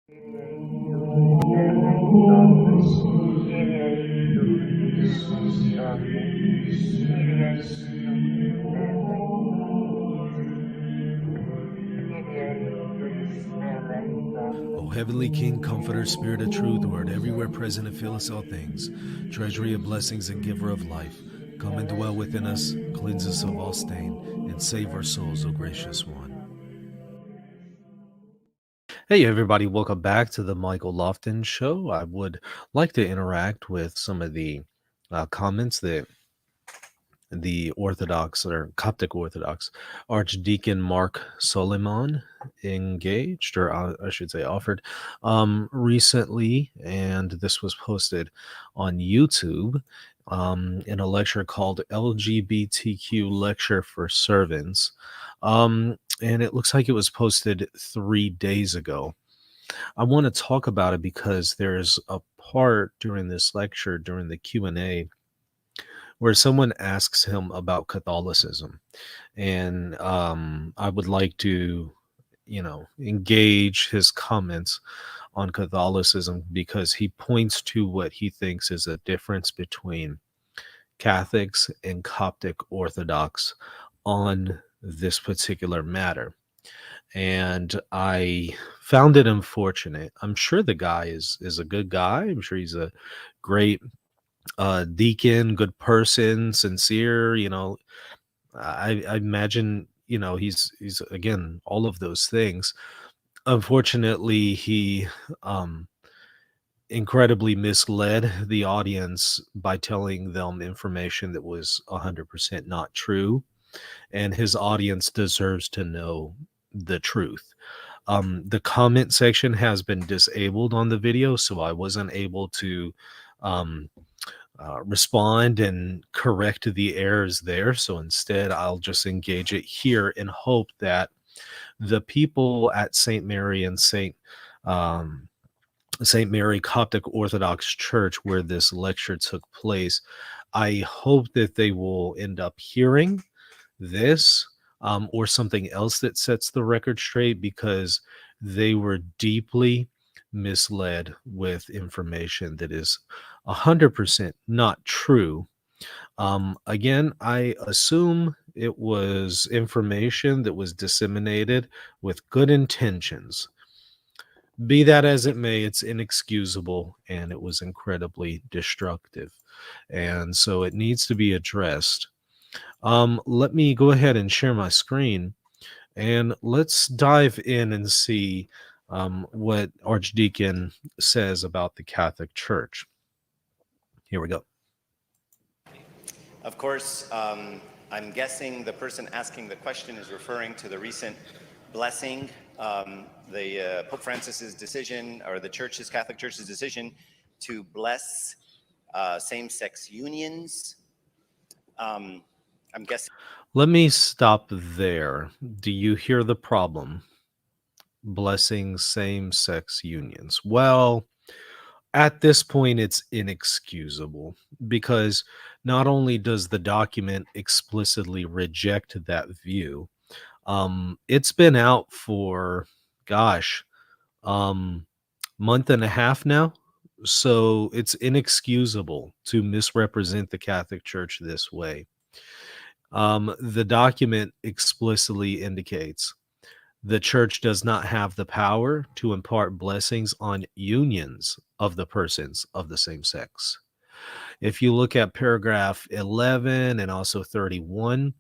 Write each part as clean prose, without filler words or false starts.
O heavenly King, Comforter, Spirit of Truth, who art everywhere present and fillest all things, treasury of blessings and giver of life, come and dwell within us, cleanse us of all stain, and save our souls, O gracious one. Hey everybody, welcome back to the Michael Lofton Show. I would like to interact with some of the comments that the Orthodox or Coptic Orthodox Archdeacon Mark Soliman engaged, or I should say offered, recently. And this was posted on YouTube in a lecture called LGBTQ Lecture for Servants. And it looks like it was posted 3 days ago. I want to talk about it because there's a part during this lecture, during the Q&A, where someone asks him about Catholicism. And I would like to, engage his comments on Catholicism because he points to what he thinks is a difference between Catholics and Coptic Orthodox on this particular matter. And I found it unfortunate. I'm sure the guy is a good guy. I'm sure he's a great deacon, good person, sincere. I imagine, he's again all of those things. Unfortunately, he incredibly misled the audience by telling them information that was 100% not true, and his audience deserves to know the truth. The comment section has been disabled on the video, so I wasn't able to respond and correct the errors there. So instead, I'll just engage it here in hope that the people at St. Mary and St. Mary Coptic Orthodox Church, where this lecture took place, I hope that they will end up hearing this or something else that sets the record straight, because they were deeply misled with information that is 100% not true. Again, I assume it was information that was disseminated with good intentions. Be that as it may, it's inexcusable and it was incredibly destructive. And so it needs to be addressed. Let me go ahead and share my screen and let's dive in and see what Archdeacon says about the Catholic Church. Here we go. Of course, I'm guessing the person asking the question is referring to the recent blessing, the Pope Francis's decision, or the Church's, Catholic Church's decision to bless same-sex unions. I'm guessing. Let me stop there. Do you hear the problem? Blessing same-sex unions. Well, at this point, it's inexcusable, because not only does the document explicitly reject that view, it's been out for, month and a half now. So it's inexcusable to misrepresent the Catholic Church this way. The document explicitly indicates the church does not have the power to impart blessings on unions of the persons of the same sex. If you look at paragraph 11 and also 31,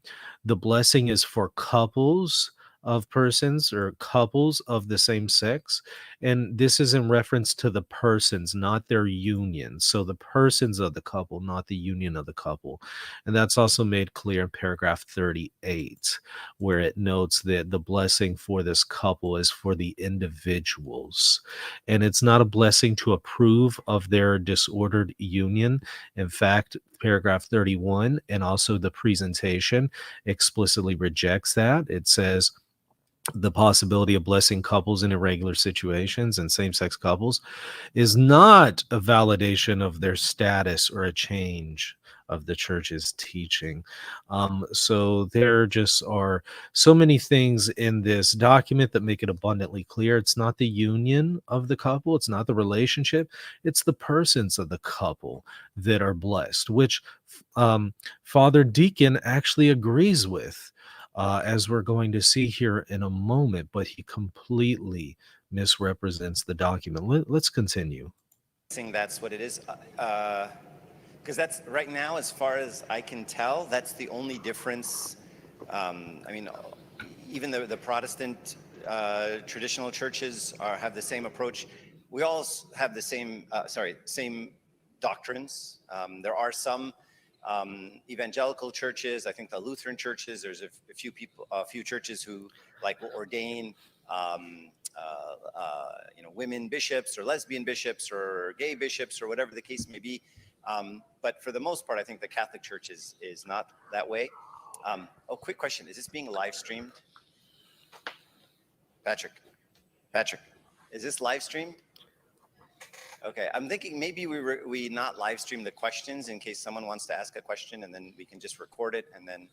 the blessing is for couples of persons or couples of the same sex. And this is in reference to the persons, not their union. So the persons of the couple, not the union of the couple. And that's also made clear in paragraph 38, where it notes that the blessing for this couple is for the individuals. And it's not a blessing to approve of their disordered union. In fact, paragraph 31 and also the presentation explicitly rejects that. It says, the possibility of blessing couples in irregular situations and same-sex couples is not a validation of their status or a change of the church's teaching. So there just are so many things in this document that make it abundantly clear it's not the union of the couple, it's not the relationship, it's the persons of the couple that are blessed, which Father Deacon actually agrees with, as we're going to see here in a moment, but he completely misrepresents the document. Let's continue. Saying that's what it is. Because that's right now, as far as I can tell, that's the only difference. I mean, even the Protestant traditional churches have the same approach. We all have the same doctrines. There are some evangelical churches. I think the Lutheran churches. There's a few churches who like will ordain women bishops or lesbian bishops or gay bishops or whatever the case may be. But for the most part, I think the Catholic Church is not that way. Quick question: is this being live streamed? Patrick, is this live streamed? Okay, I'm thinking maybe we not live stream the questions in case someone wants to ask a question, and then we can just record it, and then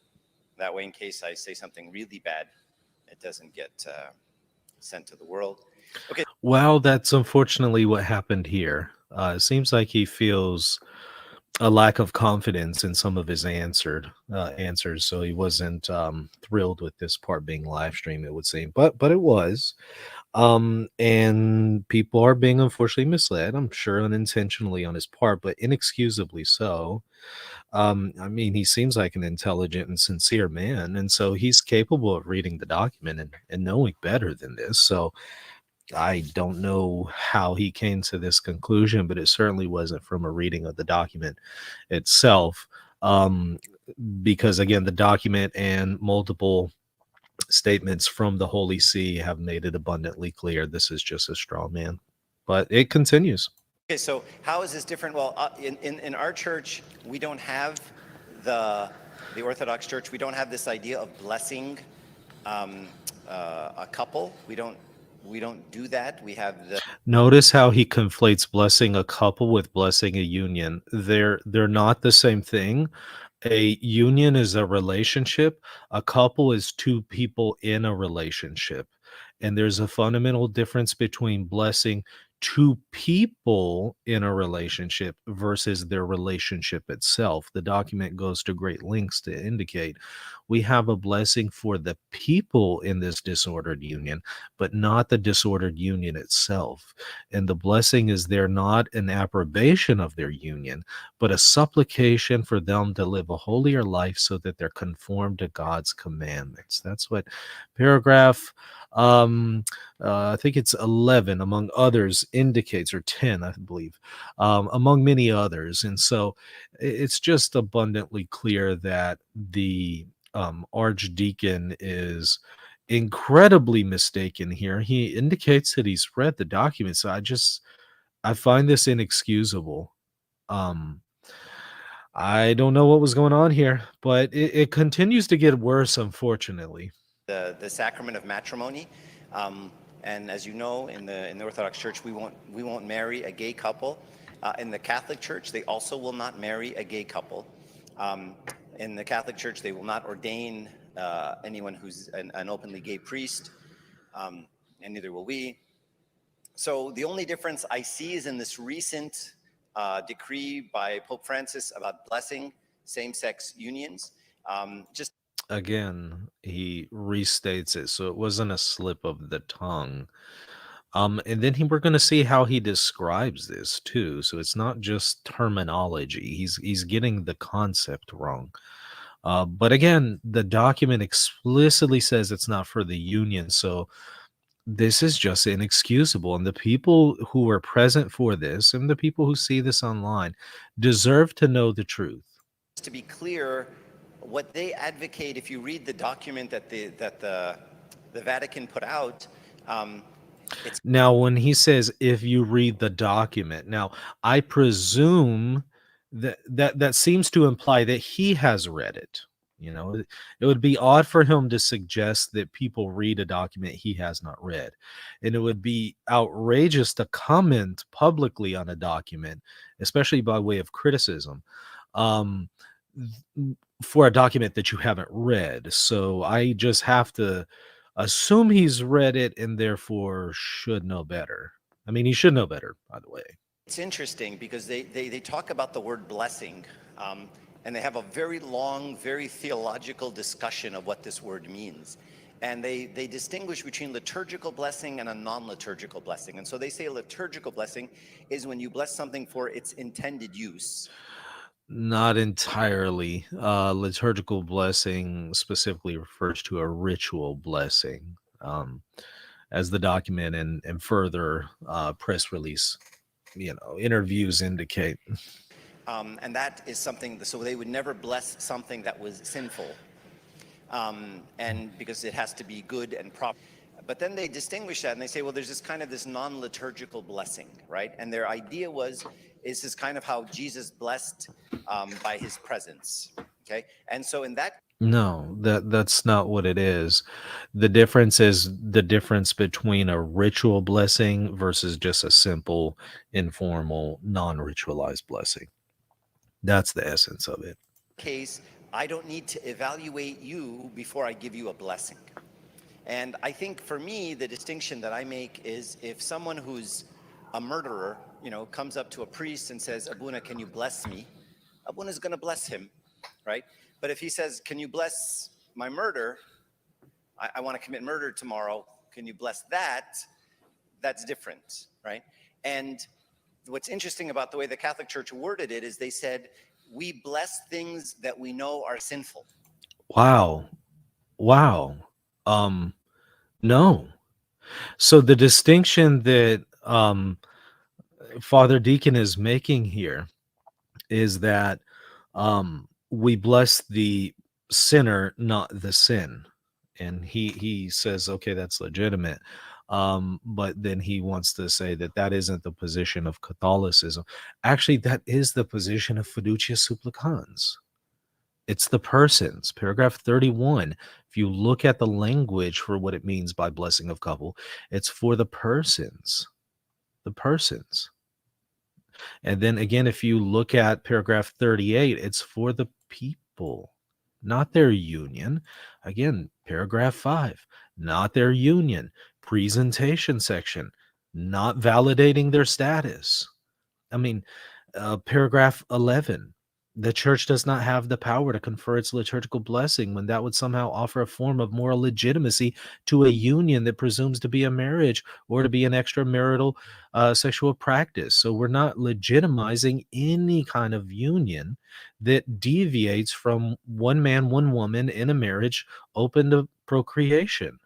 that way, in case I say something really bad, it doesn't get sent to the world. Okay. Well, that's unfortunately what happened here. It seems like he feels a lack of confidence in some of his answers, so he wasn't thrilled with this part being live streamed, it would seem, but it was. And people are being unfortunately misled, I'm sure unintentionally on his part, but inexcusably so. I mean, he seems like an intelligent and sincere man, and so he's capable of reading the document and knowing better than this. So I don't know how he came to this conclusion, but it certainly wasn't from a reading of the document itself. Because again, the document and multiple statements from the Holy See have made it abundantly clear this is just a straw man. But it continues. Okay, so how is this different? Well, in our church, we don't have the Orthodox Church. We don't have this idea of blessing a couple. We don't do that. We have the Notice how he conflates blessing a couple with blessing a union. They're not the same thing. A union is a relationship. A couple is two people in a relationship. And there's a fundamental difference between blessing two people in a relationship versus their relationship itself. The document goes to great lengths to indicate we have a blessing for the people in this disordered union, but not the disordered union itself. And the blessing is there not an approbation of their union, but a supplication for them to live a holier life so that they're conformed to God's commandments. That's what paragraph I think it's 11 among others indicates, or 10 I believe, among many others. And so it's just abundantly clear that the Archdeacon is incredibly mistaken here. He indicates that he's read the document, so I find this inexcusable. I don't know what was going on here, but it continues to get worse, unfortunately. The sacrament of matrimony, and as you know, in the Orthodox Church, we won't marry a gay couple. In the Catholic Church, they also will not marry a gay couple. In the Catholic Church, they will not ordain anyone who's an openly gay priest, and neither will we. So the only difference I see is in this recent decree by Pope Francis about blessing same-sex unions. Just Again, he restates it, so it wasn't a slip of the tongue. And then we're going to see how he describes this too. So it's not just terminology; he's getting the concept wrong. But again, the document explicitly says it's not for the union, so this is just inexcusable. And the people who are present for this, and the people who see this online, deserve to know the truth. to be clear, what they advocate, if you read the document that the Vatican put out, it's Now, when he says, if you read the document, now I presume that seems to imply that he has read it. You know, it would be odd for him to suggest that people read a document he has not read. And it would be outrageous to comment publicly on a document, especially by way of criticism, um, for a document that you haven't read. So I just have to assume he's read it and therefore should know better. I mean, he should know better, by the way. It's interesting because they talk about the word blessing, and they have a very long, very theological discussion of what this word means. And they distinguish between liturgical blessing and a non-liturgical blessing. And so they say a liturgical blessing is when you bless something for its intended use. Not entirely. Liturgical blessing specifically refers to a ritual blessing, as the document and further press release, interviews indicate. And that is something, so they would never bless something that was sinful. And because it has to be good and proper. But then they distinguish that and they say, well, there's this non-liturgical blessing, right? And their idea is this is kind of how Jesus blessed by his presence, okay? And so in that No, that's not what it is. The difference is the difference between a ritual blessing versus just a simple, informal, non-ritualized blessing. That's the essence of it. case, I don't need to evaluate you before I give you a blessing. And I think for me, the distinction that I make is if someone who's a murderer, comes up to a priest and says, Abuna, can you bless me? Abuna's going to bless him, right? But if he says, can you bless my murder? I want to commit murder tomorrow. Can you bless that? That's different, right? And what's interesting about the way the Catholic Church worded it is they said, we bless things that we know are sinful. Wow. No. So the distinction that Father Deacon is making here is that we bless the sinner, not the sin. And he says, okay, that's legitimate. But then he wants to say that isn't the position of Catholicism. Actually, that is the position of fiducia supplicans. It's the persons. Paragraph 31. If you look at the language for what it means by blessing of couple, it's for the persons. The persons. And then again, if you look at paragraph 38, it's for the people, not their union. Again, paragraph 5, not their union. Presentation section, not validating their status. I mean, paragraph 11, the church does not have the power to confer its liturgical blessing when that would somehow offer a form of moral legitimacy to a union that presumes to be a marriage or to be an extramarital sexual practice. So we're not legitimizing any kind of union that deviates from one man, one woman in a marriage open to procreation.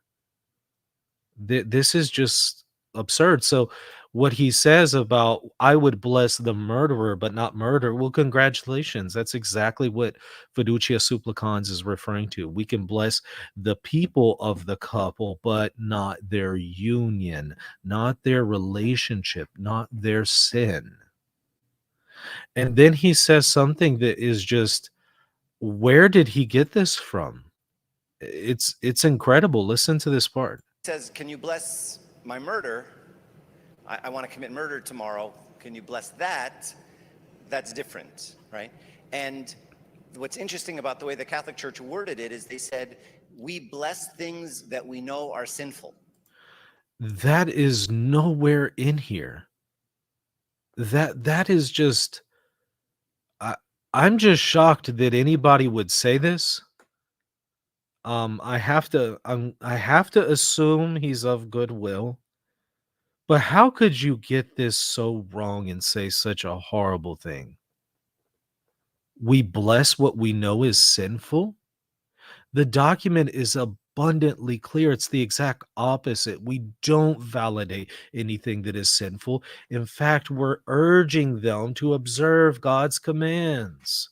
This is just absurd. So what he says about I would bless the murderer but not murder, well, congratulations, that's exactly what fiducia supplicans is referring to. We can bless the people of the couple but not their union, not their relationship, not their sin. And then he says something that is just, where did he get this from? It's incredible. Listen to this part. Says, can you bless my murder? I want to commit murder tomorrow. Can you bless that? That's different, right? And what's interesting about the way the Catholic Church worded it is they said, we bless things that we know are sinful. That is nowhere in here. That is just, I'm just shocked that anybody would say this. I have to assume he's of goodwill. But how could you get this so wrong and say such a horrible thing? We bless what we know is sinful? The document is abundantly clear. It's the exact opposite. We don't validate anything that is sinful. In fact, we're urging them to observe God's commands.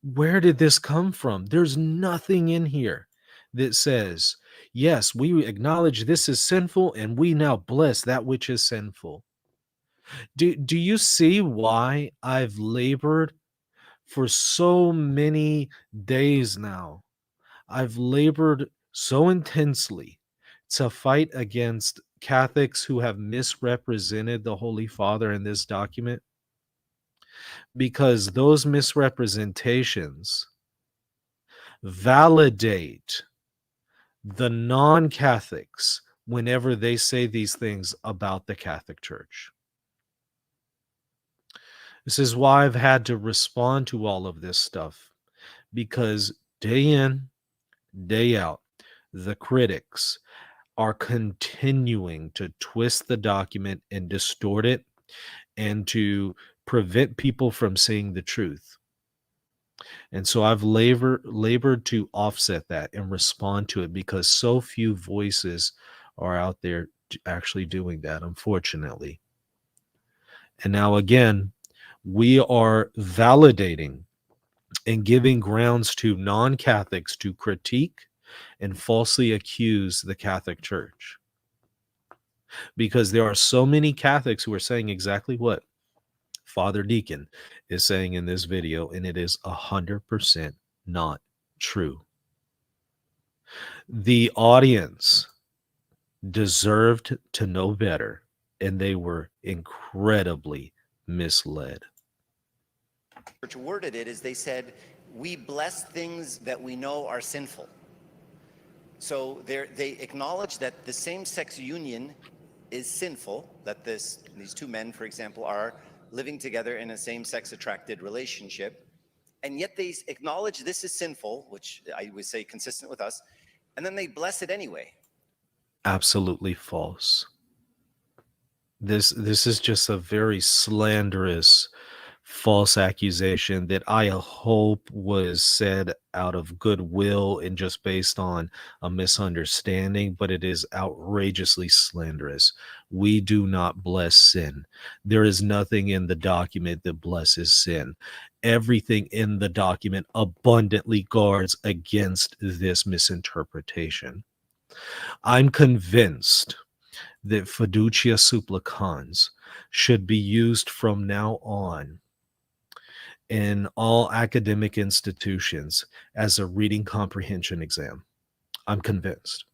Where did this come from? There's nothing in here that says, yes, we acknowledge this is sinful and we now bless that which is sinful. Do you see why I've labored for so many days now? I've labored so intensely to fight against Catholics who have misrepresented the Holy Father in this document. because those misrepresentations validate the non-Catholics whenever they say these things about the Catholic Church. This is why I've had to respond to all of this stuff, because day in, day out, the critics are continuing to twist the document and distort it and to prevent people from seeing the truth. And so I've labored to offset that and respond to it, because so few voices are out there actually doing that, unfortunately. And now again, we are validating and giving grounds to non-Catholics to critique and falsely accuse the Catholic Church, because there are so many Catholics who are saying exactly what Father Deacon is saying in this video, and it is 100% not true. The audience deserved to know better, and they were incredibly misled. Church worded it is they said, we bless things that we know are sinful. So they acknowledge that the same-sex union is sinful, that these two men, for example, are living together in a same-sex attracted relationship, and yet they acknowledge this is sinful, which I would say consistent with us, and then they bless it anyway. Absolutely false. This is just a very slanderous, false accusation that I hope was said out of goodwill and just based on a misunderstanding, but it is outrageously slanderous. We do not bless sin. There is nothing in the document that blesses sin. Everything in the document abundantly guards against this misinterpretation. I'm convinced that fiducia supplicans should be used from now on in all academic institutions as a reading comprehension exam. I'm convinced.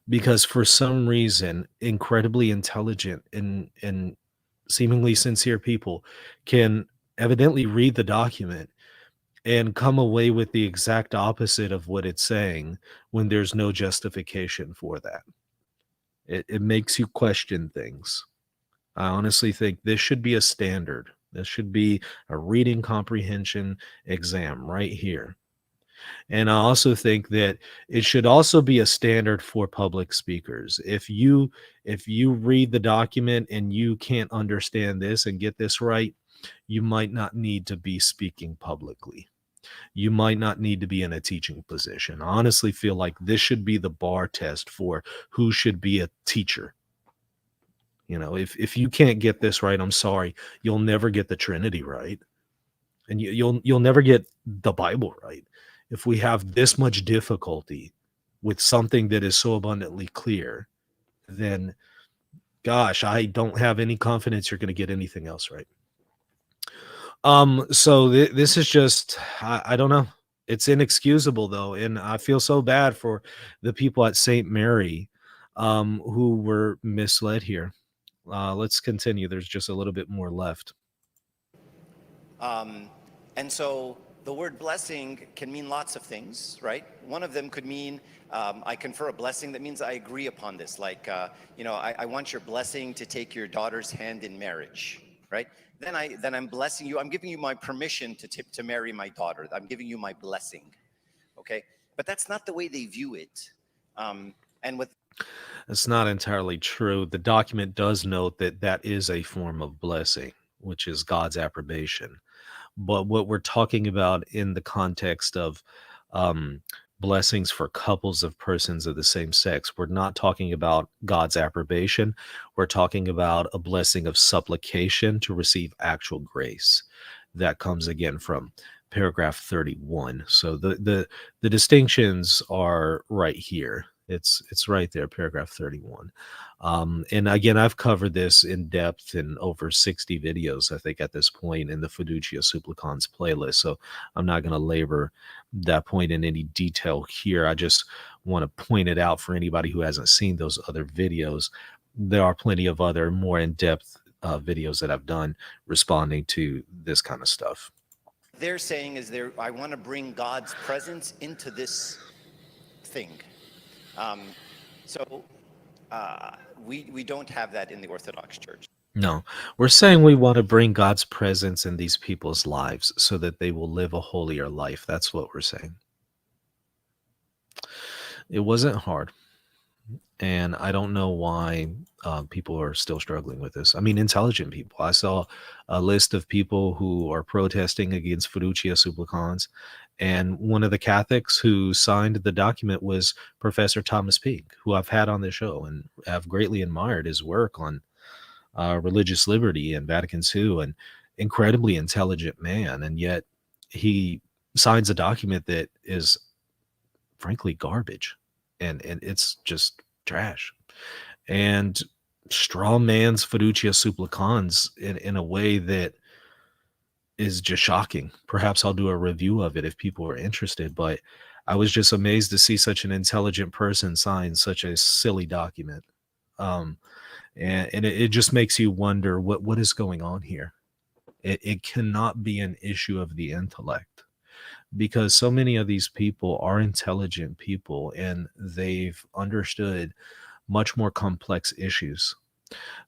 Because for some reason, incredibly intelligent and seemingly sincere people can evidently read the document and come away with the exact opposite of what it's saying when there's no justification for that. It makes you question things. I honestly think this should be a standard. This should be a reading comprehension exam right here. And I also think that it should also be a standard for public speakers. If you read the document and you can't understand this and get this right, you might not need to be speaking publicly. You might not need to be in a teaching position. I honestly feel like this should be the bar test for who should be a teacher. You know, if you can't get this right, I'm sorry, you'll never get the Trinity right, and you'll never get the Bible right. If we have this much difficulty with something that is so abundantly clear, then gosh, I don't have any confidence you're going to get anything else right. So this is just, I don't know. It's inexcusable though. And I feel so bad for the people at St. Mary, who were misled here. Let's continue. There's just a little bit more left. And so the word blessing can mean lots of things, right? One of them could mean I confer a blessing that means I agree upon this. Like, I want your blessing to take your daughter's hand in marriage, right? Then I'm blessing you. I'm giving you my permission to marry my daughter. I'm giving you my blessing, okay? But that's not the way they view it. It's not entirely true. The document does note that that is a form of blessing, which is God's approbation. But what we're talking about in the context of blessings for couples of persons of the same sex, we're not talking about God's approbation. We're talking about a blessing of supplication to receive actual grace. That comes again from paragraph 31. So the distinctions are right here. It's right there, paragraph 31. And again, I've covered this in depth in over 60 videos, I think, at this point in the Fiducia Supplicans playlist. So I'm not going to labor that point in any detail here. I just want to point it out for anybody who hasn't seen those other videos. There are plenty of other more in-depth videos that I've done responding to this kind of stuff. They're saying is I want to bring God's presence into this thing. So we don't have that in the Orthodox Church. No, we're saying we want to bring God's presence in these people's lives so that they will live a holier life. That's what we're saying. It wasn't hard. And I don't know why people are still struggling with this. I mean, intelligent people. I saw a list of people who are protesting against fiducia supplicans. And one of the Catholics who signed the document was Professor Thomas Pink, who I've had on the show and have greatly admired his work on religious liberty and Vatican II, and incredibly intelligent man. And yet he signs a document that is frankly garbage. And it's just trash. And straw man's fiducia supplicans in a way that is just shocking. Perhaps I'll do a review of it if people are interested, but I was just amazed to see such an intelligent person sign such a silly document. And it just makes you wonder what is going on here. It cannot be an issue of the intellect, because so many of these people are intelligent people and they've understood much more complex issues.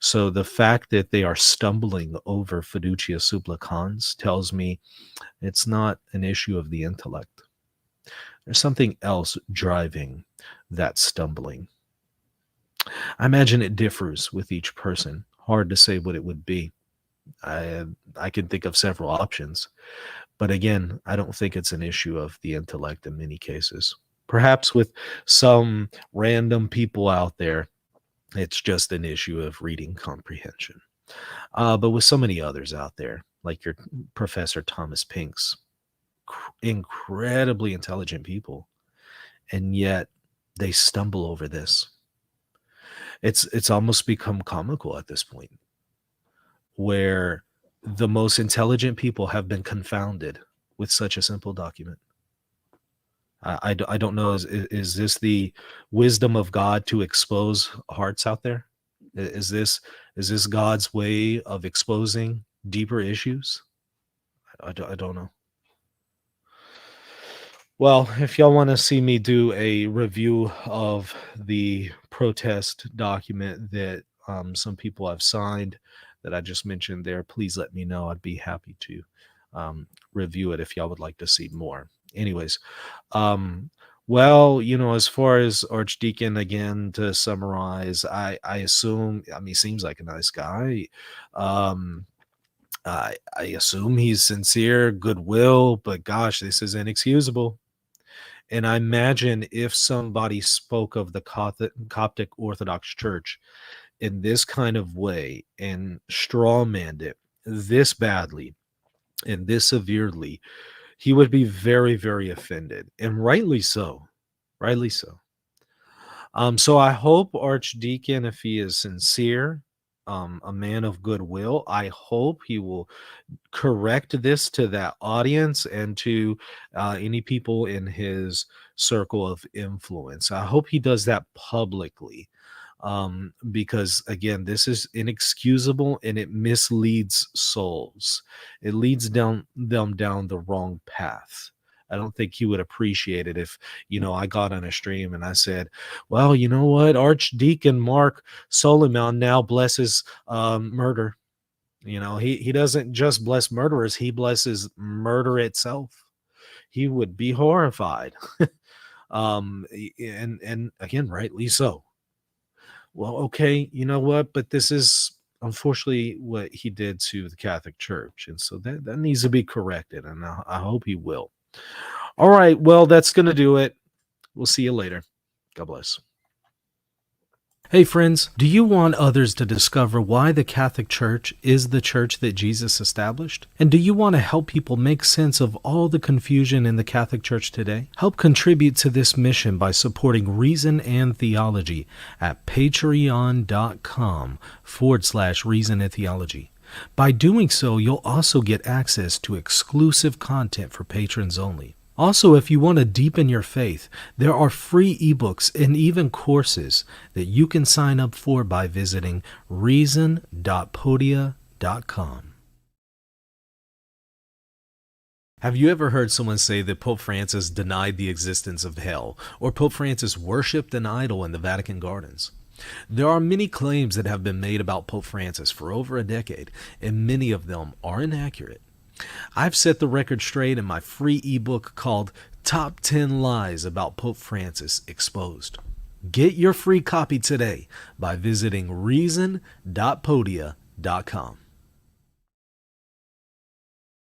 So the fact that they are stumbling over fiducia supplicans tells me it's not an issue of the intellect. There's something else driving that stumbling. I imagine it differs with each person. Hard to say what it would be. I can think of several options. But again, I don't think it's an issue of the intellect in many cases. Perhaps with some random people out there, it's just an issue of reading comprehension. But with so many others out there, like your Professor Thomas Pink's, incredibly intelligent people, and yet they stumble over this. It's almost become comical at this point, where the most intelligent people have been confounded with such a simple document. I don't know. Is this the wisdom of God to expose hearts out there? Is this God's way of exposing deeper issues? I don't know. Well, if y'all want to see me do a review of the protest document that some people have signed that I just mentioned there, please let me know. I'd be happy to review it if y'all would like to see more. Anyways, well, as far as Archdeacon, again, to summarize, I assume, he seems like a nice guy. I assume he's sincere, goodwill, but gosh, this is inexcusable. And I imagine if somebody spoke of the Coptic Orthodox Church in this kind of way and strawmanned it this badly and this severely, he would be very, very offended, and rightly so. Rightly so. So I hope Archdeacon, if he is sincere, a man of goodwill, I hope he will correct this to that audience and to any people in his circle of influence. I hope he does that publicly, because again, this is inexcusable and it misleads souls. It leads them down the wrong path. I don't think he would appreciate it if, I got on a stream and I said, well, you know what? Archdeacon Mark Soliman now blesses murder. He doesn't just bless murderers, he blesses murder itself. He would be horrified. And again, rightly so. Well, okay, you know what? But this is unfortunately what he did to the Catholic Church. And so that needs to be corrected. And I hope he will. All right. Well, that's going to do it. We'll see you later. God bless. Hey friends, do you want others to discover why the Catholic Church is the church that Jesus established? And do you want to help people make sense of all the confusion in the Catholic Church today? Help contribute to this mission by supporting Reason and Theology at patreon.com/Reason and Theology. By doing so, you'll also get access to exclusive content for patrons only. Also, if you want to deepen your faith, there are free ebooks and even courses that you can sign up for by visiting reason.podia.com. Have you ever heard someone say that Pope Francis denied the existence of hell, or Pope Francis worshipped an idol in the Vatican gardens? There are many claims that have been made about Pope Francis for over a decade, and many of them are inaccurate. I've set the record straight in my free ebook called Top 10 Lies About Pope Francis Exposed. Get your free copy today by visiting reason.podia.com.